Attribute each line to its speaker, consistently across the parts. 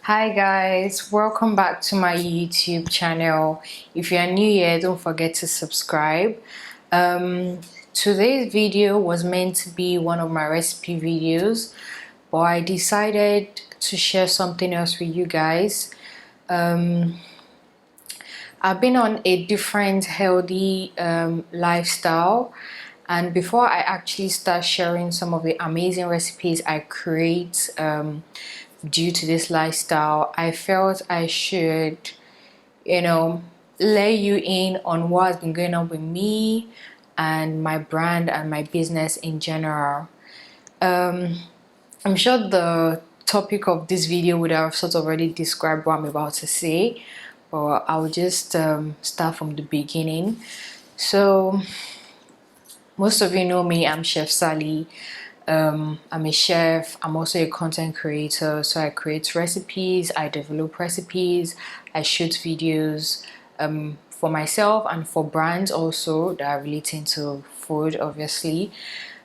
Speaker 1: Hi guys, welcome back to my YouTube channel. If you are new here, don't forget to subscribe. Today's video was meant to be one of my recipe videos, but I decided to share something else with you guys. I've been on a different healthy lifestyle, and before I actually start sharing some of the amazing recipes I create due to this lifestyle, I felt I should, you know, let you in on what has been going on with me and my brand and my business in general. I'm sure the topic of this video would have sort of already described what I'm about to say, but I'll just start from the beginning. So, most of you know me, I'm Chef Sally. I'm a chef, I'm also a content creator, so I create recipes, I develop recipes, I shoot videos for myself and for brands also that are relating to food, obviously.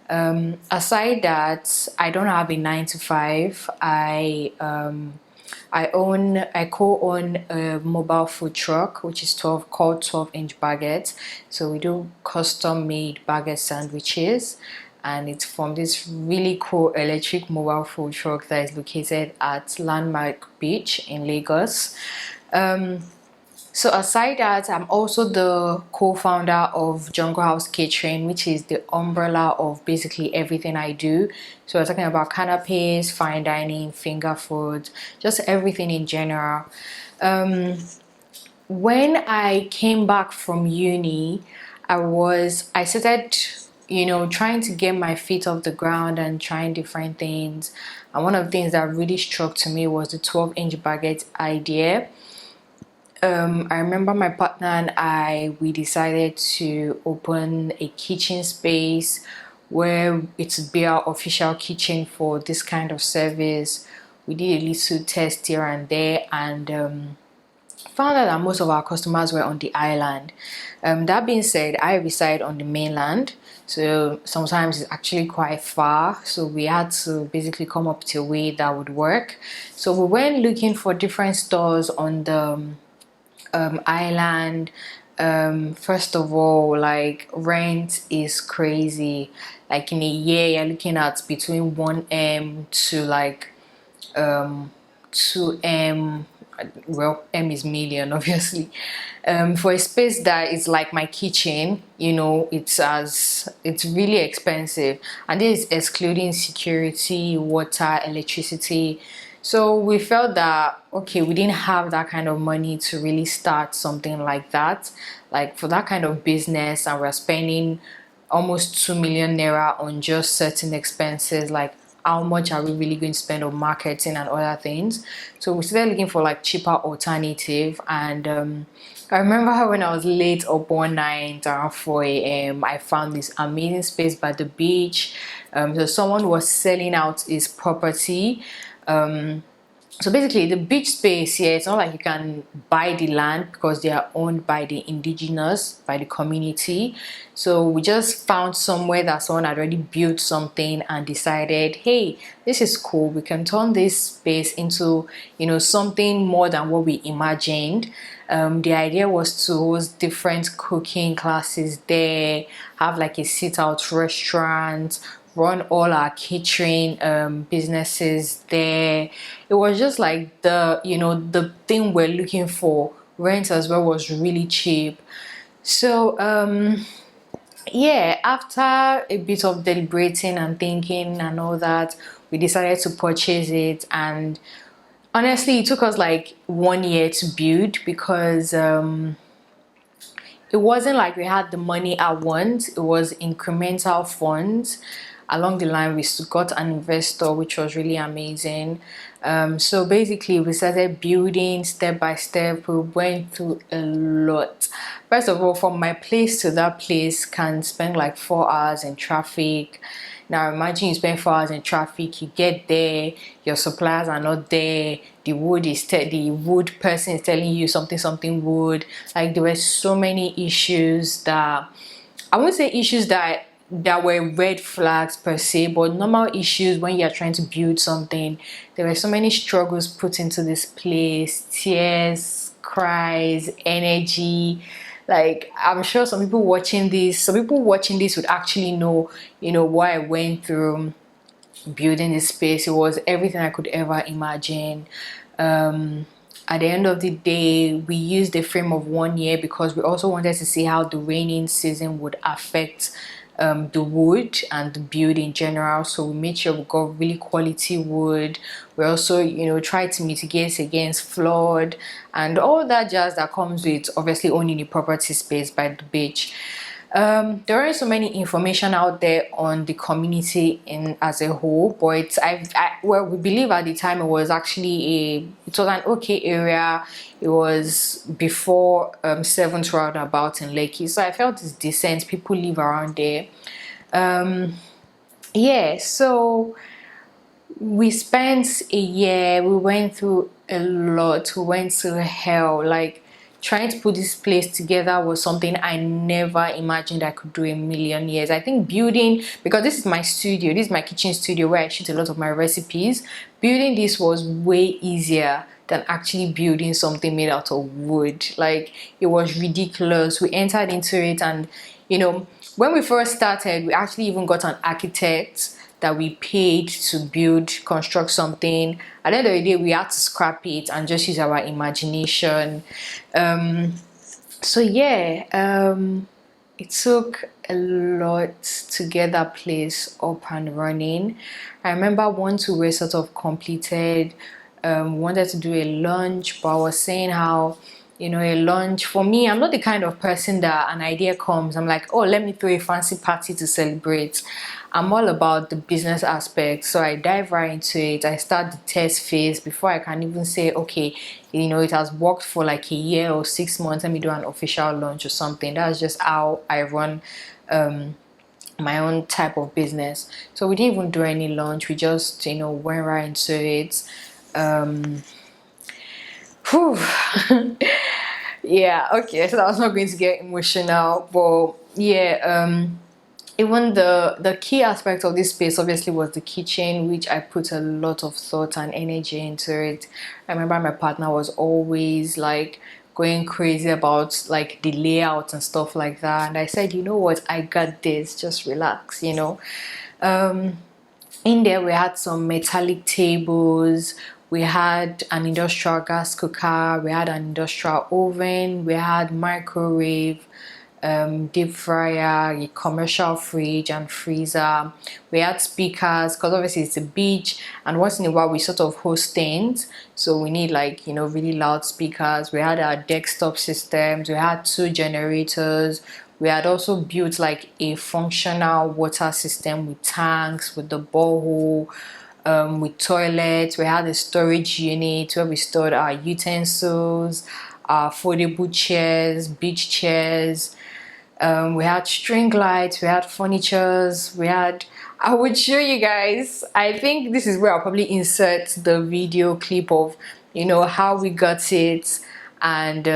Speaker 1: Aside that, I don't have a 9 to 5. I co-own a mobile food truck which is called 12-inch baguette. So we do custom made baguette sandwiches, and it's from this really cool electric mobile food truck that is located at Landmark Beach in Lagos. So aside that, I'm also the co-founder of Jungle House Catering, which is the umbrella of basically everything I do. So we're talking about canapes, fine dining, finger food, just everything in general. When I came back from uni, I started, trying to get my feet off the ground and trying different things. And one of the things that really struck to me was the 12-inch baguette idea. I remember my partner and we decided to open a kitchen space where it would be our official kitchen for this kind of service. We did a little test here and there, and found out that most of our customers were on the island. That being said, I reside on the mainland, so sometimes it's actually quite far, so we had to basically come up with a way that would work. So we went looking for different stores on the island. First of all, like, rent is crazy. Like, in a year you're looking at between 1M to like 2M. Well, M is million, obviously. For a space that is like my kitchen, it's really expensive, and this is excluding security, water, electricity. So we felt that, okay, we didn't have that kind of money to really start something like that, like for that kind of business, and we're spending almost 2 million naira on just certain expenses. Like, how much are we really going to spend on marketing and other things? So we started looking for like cheaper alternative, and I remember when I was late up one night around 4 a.m. I found this amazing space by the beach. So someone was selling out his property. So basically, the beach space here, it's not like you can buy the land because they are owned by the indigenous, by the community. So we just found somewhere that someone had already built something and decided, hey, this is cool. We can turn this space into, something more than what we imagined. The idea was to host different cooking classes there, have like a sit-out restaurant, run all our catering businesses there. It was just like the thing we're looking for. Rent as well was really cheap. So yeah, after a bit of deliberating and thinking and all that, we decided to purchase it. And honestly, it took us like 1 year to build, because it wasn't like we had the money at once. It was incremental funds. Along the line, we got an investor, which was really amazing. So basically, we started building step by step. We went through a lot. First of all, from my place to that place can spend like 4 hours in traffic. Now imagine you spend 4 hours in traffic, you get there, your suppliers are not there, the wood person is telling you something wood. Like, there were so many issues that, I won't say issues that there were red flags per se, but normal issues when you're trying to build something. There were so many struggles put into this place, tears, cries, energy. Like, I'm sure some people watching this would actually know, what I went through building this space. It was everything I could ever imagine. At the end of the day, we used a frame of 1 year because we also wanted to see how the raining season would affect the wood and the build in general. So we made sure we got really quality wood. We also, tried to mitigate against flood and all that jazz that comes with obviously owning a property space by the beach. There are so many information out there on the community in as a whole, but well, we believe at the time it was an okay area. It was before 7th roundabout in Lekki, so I felt it's decent. People live around there. Yeah, so we spent a year. We went through a lot. We went through hell. Like, trying to put this place together was something I never imagined I could do a million years. I think building, because this is my studio, this is my kitchen studio where I shoot a lot of my recipes. Building this was way easier than actually building something made out of wood. Like, it was ridiculous. We entered into it, and when we first started, we actually even got an architect that we paid to construct something. At the end of the day, we had to scrap it and just use our imagination. So yeah, it took a lot to get that place up and running. I remember once we were sort of completed, wanted to do a lunch, but I was saying how, a lunch for me, I'm not the kind of person that an idea comes, I'm like, oh, let me throw a fancy party to celebrate. I'm all about the business aspect, so I dive right into it. I start the test phase before I can even say, okay, it has worked for like a year or 6 months, let me do an official launch or something. That's just how I run my own type of business. So we didn't even do any launch, we just went right into it. Whew. Yeah, okay, so I was not going to get emotional, but yeah, even the key aspect of this space obviously was the kitchen, which I put a lot of thought and energy into it. I remember my partner was always like going crazy about like the layout and stuff like that, and I said, you know what, I got this, just relax. In there we had some metallic tables, we had an industrial gas cooker, we had an industrial oven, we had microwave, deep fryer, a commercial fridge and freezer. We had speakers because obviously it's a beach, and once in a while we sort of host things, so we need like really loud speakers. We had our desktop systems, we had 2 generators. We had also built like a functional water system with tanks, with the borehole, with toilets. We had a storage unit where we stored our utensils, our foldable chairs, beach chairs. We had string lights, we had furnitures, I would show you guys. I think this is where I'll probably insert the video clip of how we got it. And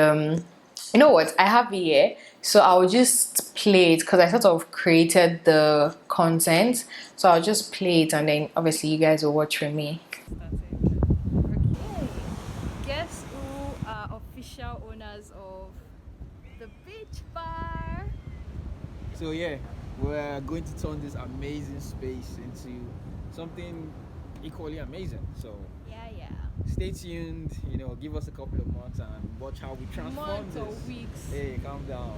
Speaker 1: you know what, I have it here, so I'll just play it because I sort of created the content, so I'll just play it and then obviously you guys will watch with me.
Speaker 2: Okay, guess who are official owners of the beach bar?
Speaker 3: So yeah, we're going to turn this amazing space into something equally amazing. So
Speaker 2: Yeah.
Speaker 3: stay tuned, give us a couple of months and watch how we transform
Speaker 2: Months
Speaker 3: this.
Speaker 2: or weeks.
Speaker 3: Hey, calm down.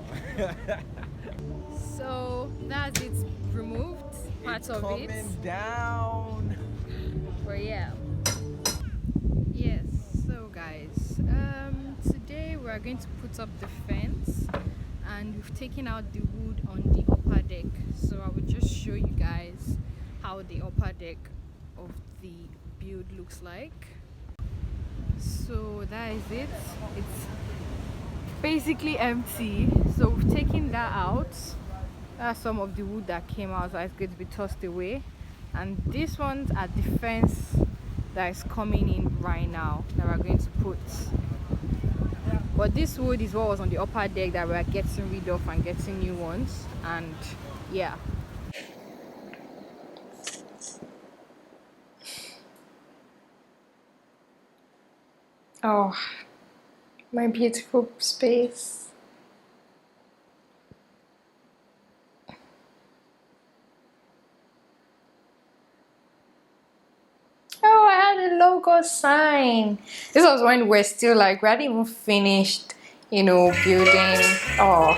Speaker 2: So that's it removed, parts
Speaker 3: It's
Speaker 2: of
Speaker 3: coming
Speaker 2: it.
Speaker 3: down.
Speaker 2: But yeah. Yes, so guys, today we are going to put up the fence, and we've taken out the wood on the upper deck. So I will just show you guys how the upper deck of the build looks like. So that is it. It's basically empty, so we've taken that out. That's some of the wood that came out, so it's going to be tossed away. And these ones are the fence that is coming in right now that we're going to put. But this wood is what was on the upper deck that we're getting rid of and getting new ones. And yeah,
Speaker 1: Oh, my beautiful space. Oh, I had a logo sign. This was when we're still like, we hadn't even finished, building. Oh,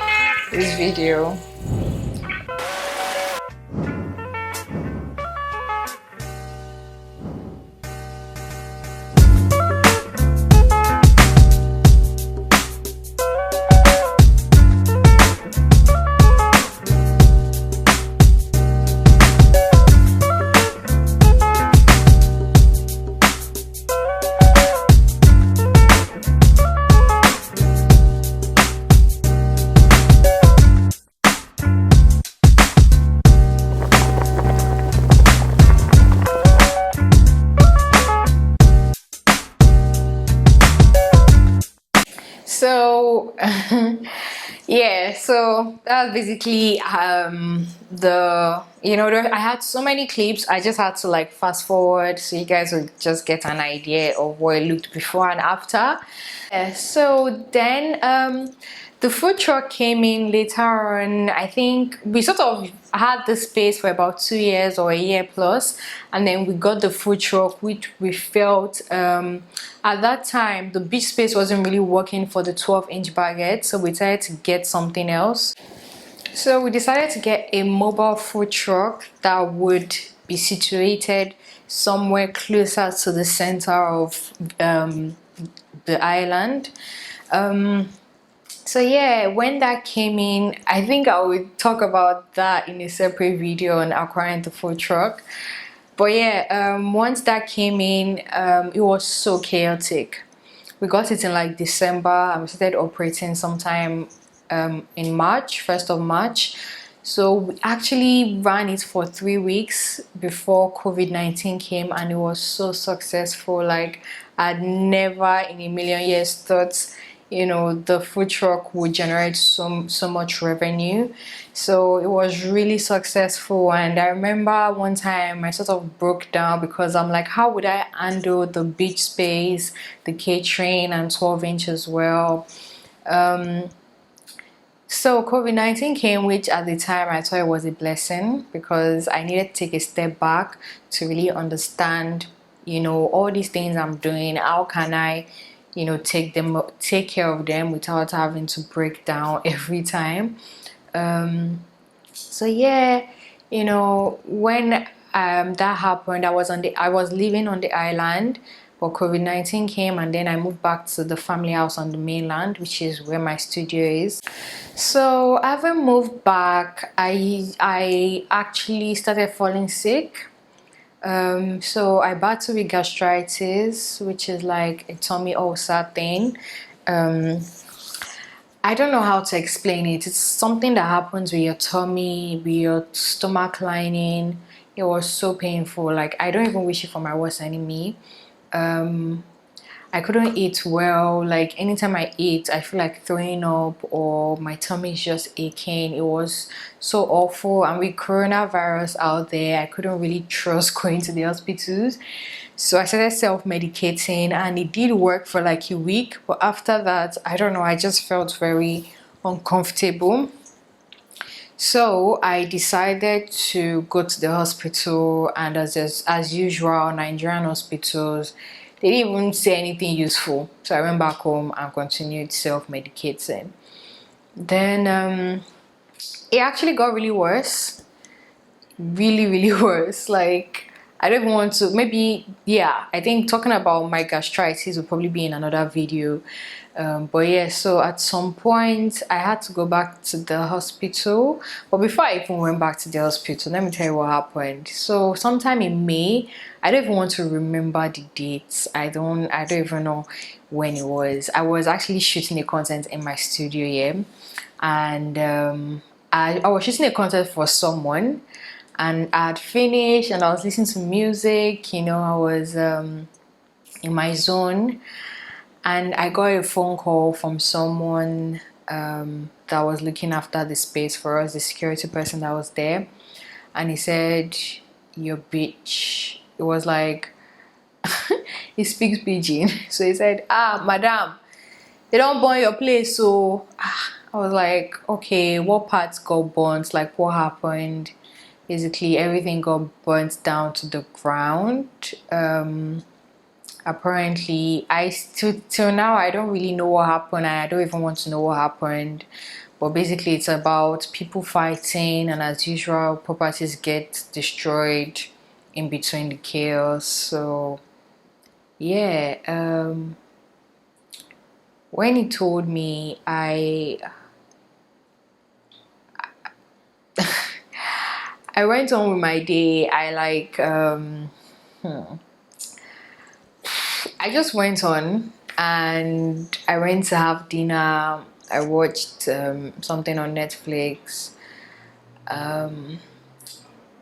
Speaker 1: this video. So yeah, so that's basically I had so many clips. I just had to like fast forward so you guys would just get an idea of what it looked before and after. So then the food truck came in later on. I think we sort of had the space for about 2 years or a year plus, and then we got the food truck, which we felt at that time the beach space wasn't really working for the 12-inch baguette, so we decided to get something else. So we decided to get a mobile food truck that would be situated somewhere closer to the center of the island. So yeah, when that came in, I think I would talk about that in a separate video on acquiring the food truck. But yeah, once that came in, it was so chaotic. We got it in like December and we started operating sometime in March, 1st of March. So we actually ran it for 3 weeks before COVID-19 came, and it was so successful. Like, I'd never in a million years thought the food truck would generate so much revenue. So it was really successful. And I remember one time I sort of broke down because I'm like, how would I handle the beach space, the catering, and 12-inch as well? So COVID-19 came, which at the time I thought it was a blessing because I needed to take a step back to really understand, all these things I'm doing. How can I, take care of them without having to break down every time? So yeah, when that happened, I was living on the island, but COVID-19 came, and then I moved back to the family house on the mainland, which is where my studio is. So having moved back, I actually started falling sick. So I battled with gastritis, which is like a tummy ulcer thing. I don't know how to explain it. It's something that happens with your tummy, with your stomach lining. It was so painful. Like, I don't even wish it for my worst enemy. I couldn't eat well. Like, anytime I eat, I feel like throwing up or my tummy is just aching. It was so awful. And with coronavirus out there, I couldn't really trust going to the hospitals. So I started self-medicating, and it did work for like a week. But after that, I don't know, I just felt very uncomfortable. So I decided to go to the hospital, and as usual, Nigerian hospitals, they didn't even say anything useful. So I went back home and continued self-medicating. Then it actually got really worse, really worse. Like, I don't even want to, maybe, yeah, I think talking about my gastritis will probably be in another video. But yeah, so at some point I had to go back to the hospital. But before I even went back to the hospital, let me tell you what happened. So sometime in May, I don't even want to remember the dates. I don't even know when it was. I was actually shooting the content in my studio here, and I was shooting a content for someone, and I had finished and I was listening to music. I was in my zone, and I got a phone call from someone that was looking after the space for us, the security person that was there, and he said, "Your bitch." It was like he speaks pidgin. So he said, madam, they don't burn your place. So I was like, okay, what parts got burnt? Like, what happened? Basically, everything got burnt down to the ground. Apparently, I still till now I don't really know what happened, and I don't even want to know what happened. But basically, it's about people fighting, and as usual, properties get destroyed in between the chaos. So yeah, when he told me, I went on with my day. I just went on and I went to have dinner. I watched something on Netflix.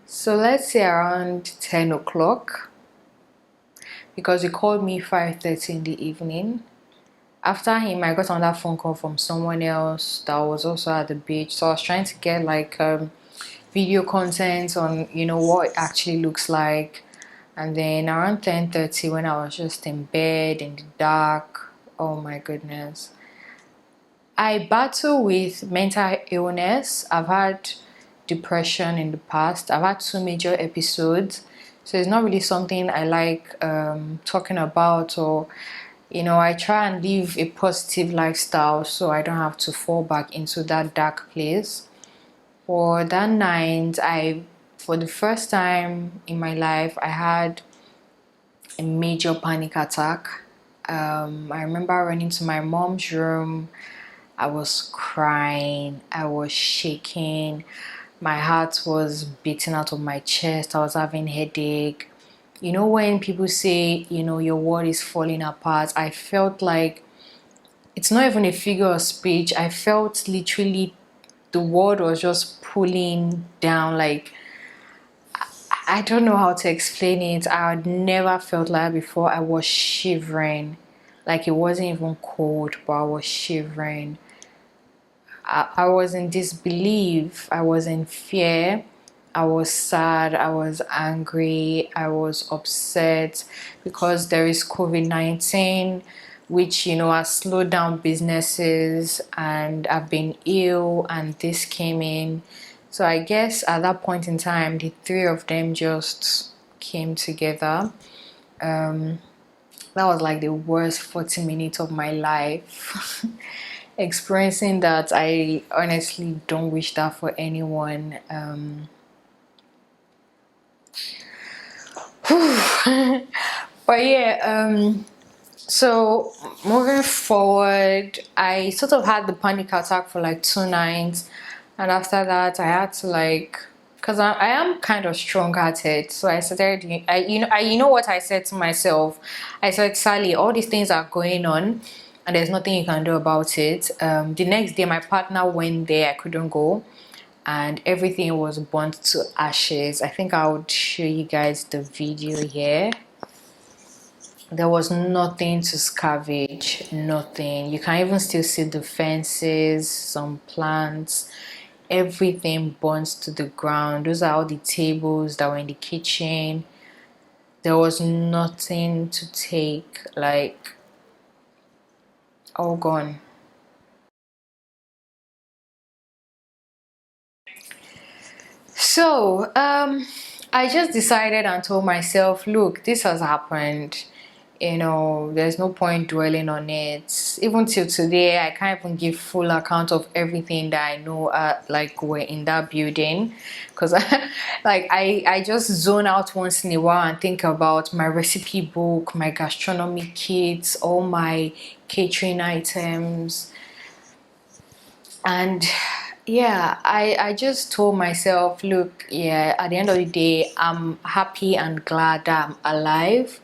Speaker 1: So let's say around 10 o'clock, because he called me 5:30 in the evening. After him, I got another phone call from someone else that was also at the beach. So I was trying to get like video content on what it actually looks like. And then around 10:30, when I was just in bed in the dark, oh my goodness, I battle with mental illness. I've had depression in the past. I've had two major episodes, so it's not really something I like talking about, or I try and live a positive lifestyle so I don't have to fall back into that dark place. For that night, for the first time in my life, I had a major panic attack. I remember running to my mom's room. I was crying, I was shaking, my heart was beating out of my chest, I was having headache. When people say, your world is falling apart, I felt like it's not even a figure of speech. I felt literally the world was just pulling down. Like, I don't know how to explain it. I had never felt like that before. I was shivering. Like, it wasn't even cold, but I was shivering. I was in disbelief. I was in fear. I was sad. I was angry. I was upset because there is COVID-19, which, has slowed down businesses, and I've been ill, and this came in. So I guess at that point in time, the three of them just came together. That was like the worst 40 minutes of my life. Experiencing that, I honestly don't wish that for anyone. But yeah, so moving forward, I sort of had the panic attack for like 2 nights, and after that I had to, like, because I am kind of strong-hearted, so I started, you know what I said to myself. I said, Sally, all these things are going on and there's nothing you can do about it. The next day my partner went there, I couldn't go, and everything was burnt to ashes. I think I would show you guys the video here. There was nothing to scavenge, nothing. You can even still see the fences, some plants, everything burnt to the ground. Those are all the tables that were in the kitchen. There was nothing to take, like, all gone. So I just decided and told myself, look, this has happened. There's no point dwelling on it. Even till today, I can't even give full account of everything that I know, like, we're in that building, because I just zone out once in a while and think about my recipe book, my gastronomy kits, all my catering items. And yeah, I just told myself, look, yeah, at the end of the day, I'm happy and glad that I'm alive.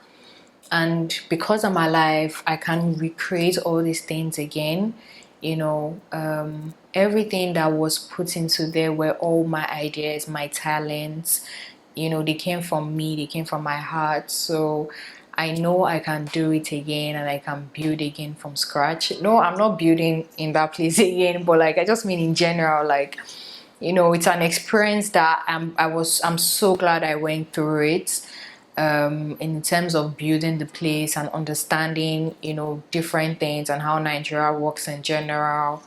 Speaker 1: And because I'm alive, I can recreate all these things again. Everything that was put into there were all my ideas, my talents. They came from me, they came from my heart. So I know I can do it again, and I can build again from scratch. No, I'm not building in that place again, but like, I just mean in general, like, it's an experience that I'm so glad I went through it. in terms of building the place and understanding, you know, different things and how Nigeria works in general.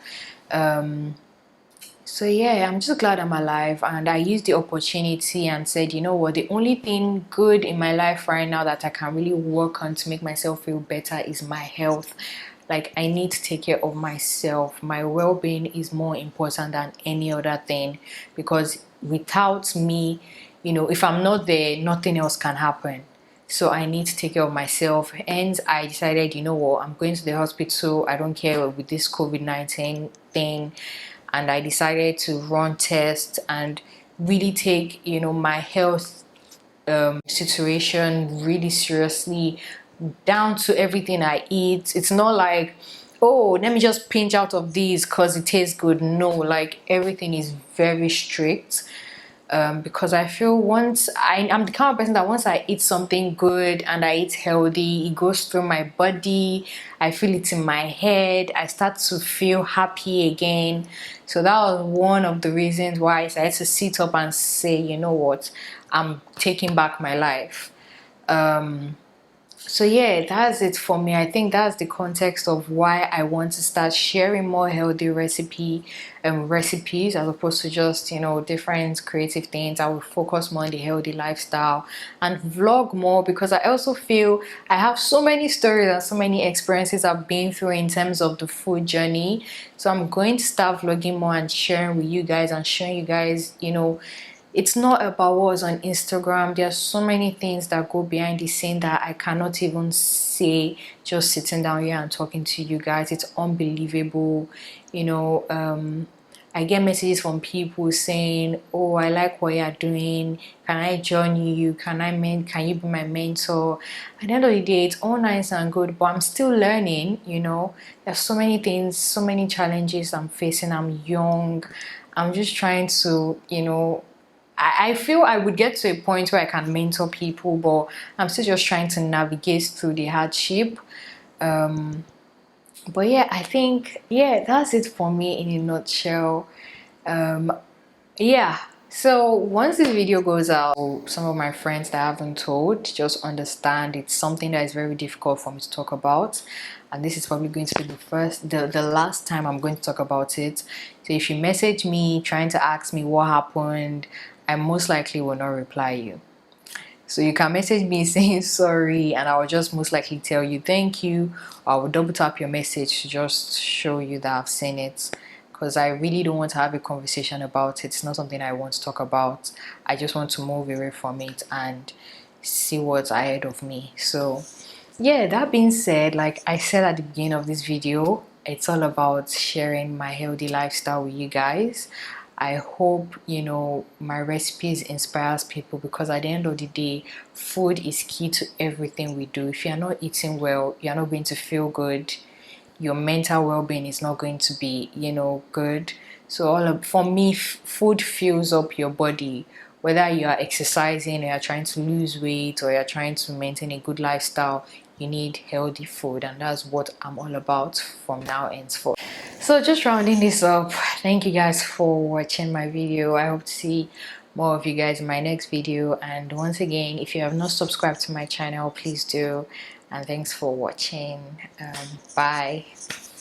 Speaker 1: So yeah, I'm just glad I'm alive, and I used the opportunity and said, you know what, the only thing good in my life right now that I can really work on to make myself feel better is my health. Like, I need to take care of myself. My well-being is more important than any other thing, because without me, you know, if I'm not there, nothing else can happen. So I need to take care of myself. And I decided, you know what, I'm going to the hospital. I don't care with this COVID-19 thing. And I decided to run tests and really take, you know, my health situation really seriously, down to everything I eat. It's not like, oh, let me just pinch out of these because it tastes good. No, like, everything is very strict. Because I feel I'm the kind of person that once I eat something good and I eat healthy, it goes through my body. I feel it in my head. I start to feel happy again. So that was one of the reasons why I decided to sit up and say, you know what, I'm taking back my life. So yeah, that's it for me. I think that's the context of why I want to start sharing more healthy recipes, as opposed to just, you know, different creative things. I will focus more on the healthy lifestyle and vlog more, because I also feel I have so many stories and so many experiences I've been through in terms of the food journey. So I'm going to start vlogging more and sharing with you guys and showing you guys, you know, it's not about what's on Instagram. There's so many things that go behind the scene that I cannot even say just sitting down here and talking to you guys. It's unbelievable. You know, I get messages from people saying, oh, I like what you're doing. Can I join you? Can you be my mentor? At the end of the day, it's all nice and good, but I'm still learning, you know. There's so many things, so many challenges I'm facing. I'm young. I'm just trying to, you know, I feel I would get to a point where I can mentor people, but I'm still just trying to navigate through the hardship. But yeah, I think, yeah, that's it for me in a nutshell. Yeah, so once this video goes out, some of my friends that I haven't told just understand it's something that is very difficult for me to talk about, and this is probably going to be the last time I'm going to talk about it. So if you message me trying to ask me what happened, I most likely will not reply you. So you can message me saying sorry, and I will just most likely tell you thank you, or I will double tap your message to just show you that I've seen it, because I really don't want to have a conversation about it. It's not something I want to talk about. I just want to move away from it and see what's ahead of me. So yeah, that being said, like I said at the beginning of this video, it's all about sharing my healthy lifestyle with you guys. I hope, you know, my recipes inspires people, because at the end of the day, food is key to everything we do. If you're not eating well, you're not going to feel good. Your mental well-being is not going to be, you know, good. So for me, food fills up your body. Whether you are exercising, or you're trying to lose weight, or you're trying to maintain a good lifestyle, you need healthy food, and that's what I'm all about from now henceforth. So just rounding this up, thank you guys for watching my video. I hope to see more of you guys in my next video, and once again, if you have not subscribed to my channel, please do. And thanks for watching. Bye.